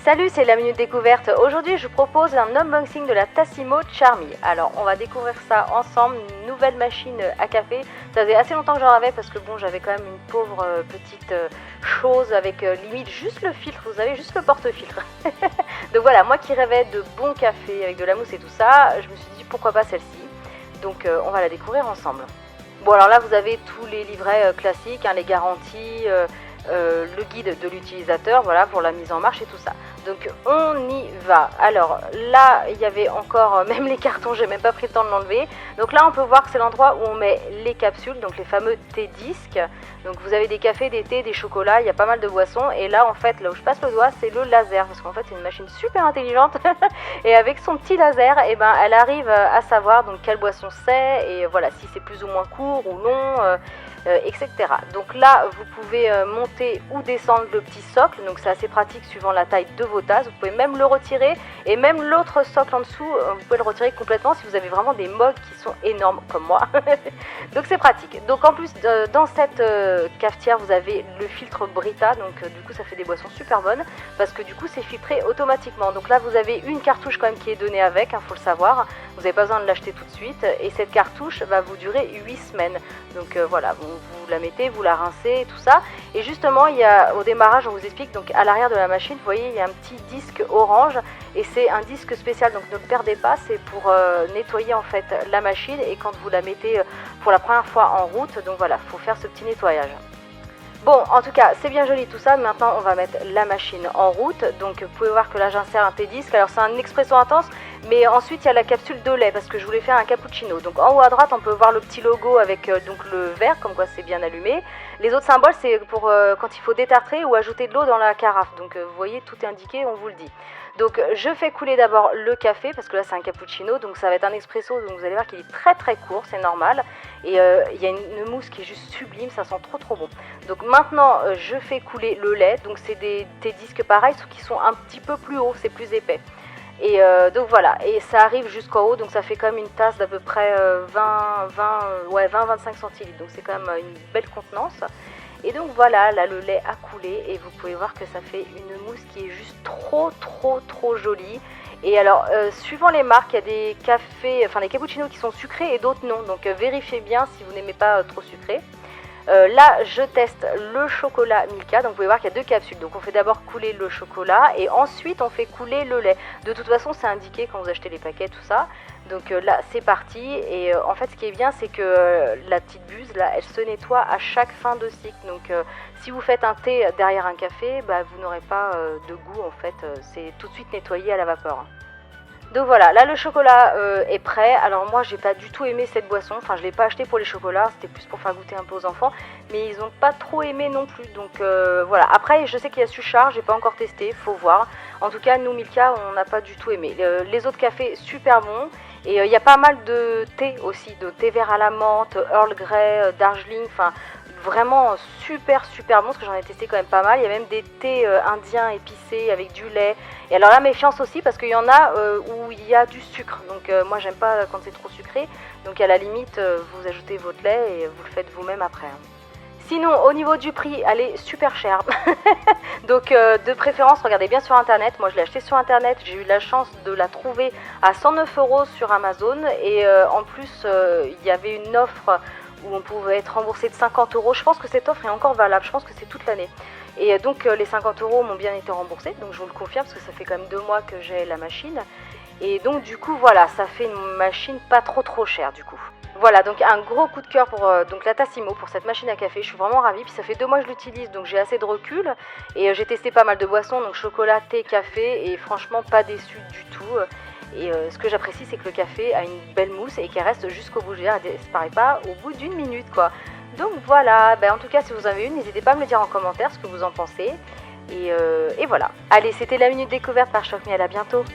Salut, c'est la Minute Découverte. Aujourd'hui, je vous propose un unboxing de la Tassimo Charmy. Alors, on va découvrir ça ensemble, une nouvelle machine à café. Ça faisait assez longtemps que j'en avais parce que bon, j'avais quand même une pauvre petite chose avec limite juste le filtre, vous savez, juste le porte-filtre. Donc voilà, moi qui rêvais de bon café avec de la mousse et tout ça, je me suis dit pourquoi pas celle-ci. Donc on va la découvrir ensemble. Bon, alors là, vous avez tous les livrets classiques, les garanties, le guide de l'utilisateur, voilà, pour la mise en marche et tout ça. Donc on y va. Alors là, il y avait encore même les cartons, j'ai même pas pris le temps de l'enlever. Donc là, on peut voir que c'est l'endroit où on met les capsules, donc les fameux thé-disques. Donc vous avez des cafés, des thés, des chocolats, il y a pas mal de boissons. Et là, en fait, là où je passe le doigt, c'est le laser, parce qu'en fait, c'est une machine super intelligente. Et avec son petit laser, eh ben, elle arrive à savoir donc quelle boisson c'est, et voilà, si c'est plus ou moins court ou long, etc. Donc là, vous pouvez monter ou descendre le petit socle, donc c'est assez pratique suivant la taille de vos tasses. Vous pouvez même le retirer, et même l'autre socle en dessous, vous pouvez le retirer complètement si vous avez vraiment des mugs qui sont énormes comme moi. Donc c'est pratique. Donc en plus, dans cette cafetière, vous avez le filtre Brita, donc du coup ça fait des boissons super bonnes, parce que du coup c'est filtré automatiquement. Donc là vous avez une cartouche quand même qui est donnée avec, faut le savoir, vous n'avez pas besoin de l'acheter tout de suite, et cette cartouche va vous durer 8 semaines. Donc voilà, vous la mettez, vous la rincez, tout ça. Et justement, il y a, au démarrage, on vous explique, donc à l'arrière de la machine, vous voyez, il y a un petit disque orange, et c'est un disque spécial, donc ne le perdez pas, c'est pour nettoyer en fait la machine, et quand vous la mettez pour la première fois en route, donc voilà, il faut faire ce petit nettoyage. Bon, en tout cas, c'est bien joli tout ça. Maintenant, on va mettre la machine en route. Donc, vous pouvez voir que là, j'insère un thé-disque. Alors, c'est un expresso intense, mais ensuite, il y a la capsule de lait parce que je voulais faire un cappuccino. Donc, en haut à droite, on peut voir le petit logo avec donc le verre, comme quoi c'est bien allumé. Les autres symboles, c'est pour quand il faut détartrer ou ajouter de l'eau dans la carafe. Donc, vous voyez, tout est indiqué, on vous le dit. Donc, je fais couler d'abord le café parce que là, c'est un cappuccino. Donc, ça va être un expresso. Donc, vous allez voir qu'il est très très court, c'est normal. Et il y a une mousse qui est juste sublime, ça sent trop bon. Donc maintenant je fais couler le lait, donc c'est des disques pareils sauf qu'ils sont un petit peu plus hauts, c'est plus épais. Et donc voilà, et ça arrive jusqu'en haut, donc ça fait comme une tasse d'à peu près 20-25 centilitres, donc c'est quand même une belle contenance. Et donc voilà, là le lait a coulé et vous pouvez voir que ça fait une mousse qui est juste trop jolie. Et alors, suivant les marques, il y a des cafés, enfin des cappuccinos qui sont sucrés et d'autres non. Donc vérifiez bien si vous n'aimez pas trop sucré. Là, je teste le chocolat Milka. Donc vous pouvez voir qu'il y a deux capsules. Donc on fait d'abord couler le chocolat et ensuite on fait couler le lait. De toute façon, c'est indiqué quand vous achetez les paquets, tout ça. Donc là, c'est parti. Et en fait, ce qui est bien, c'est que la petite buse, là, elle se nettoie à chaque fin de cycle. Donc si vous faites un thé derrière un café, bah, vous n'aurez pas de goût. En fait, c'est tout de suite nettoyé à la vapeur. Donc voilà, là le chocolat est prêt. Alors moi j'ai pas du tout aimé cette boisson, enfin je l'ai pas acheté pour les chocolats, c'était plus pour faire goûter un peu aux enfants, mais ils ont pas trop aimé non plus, donc voilà. Après je sais qu'il y a Suchard, j'ai pas encore testé, faut voir. En tout cas nous Milka on n'a pas du tout aimé. Les autres cafés super bons, et il y a pas mal de thé aussi, de thé vert à la menthe, Earl Grey, Darjeeling, enfin vraiment super bon parce que j'en ai testé quand même pas mal. Il y a même des thés indiens épicés avec du lait. Et alors là méfiance aussi parce qu'il y en a où il y a du sucre. Donc moi j'aime pas quand c'est trop sucré. Donc à la limite vous ajoutez votre lait et vous le faites vous-même après. Sinon au niveau du prix elle est super chère. Donc de préférence regardez bien sur internet. Moi je l'ai acheté sur internet. J'ai eu la chance de la trouver à 109 € sur Amazon. Et en plus il y avait une offre où on pouvait être remboursé de 50 €. Je pense que cette offre est encore valable, je pense que c'est toute l'année. Et donc les 50 € m'ont bien été remboursés, donc je vous le confirme parce que ça fait quand même 2 mois que j'ai la machine. Et donc du coup voilà, ça fait une machine pas trop chère du coup. Voilà, donc un gros coup de cœur pour donc la Tassimo, pour cette machine à café, je suis vraiment ravie. Puis ça fait 2 mois que je l'utilise, donc j'ai assez de recul. Et j'ai testé pas mal de boissons, donc chocolat, thé, café, et franchement pas déçue du tout. Et ce que j'apprécie, c'est que le café a une belle mousse et qu'elle reste jusqu'au bout. Je veux dire, elle disparaît pas au bout d'une minute, quoi. Donc voilà, en tout cas, si vous en avez une, n'hésitez pas à me le dire en commentaire ce que vous en pensez. Et voilà. Allez, c'était la Minute Découverte par Choc Miel, à bientôt.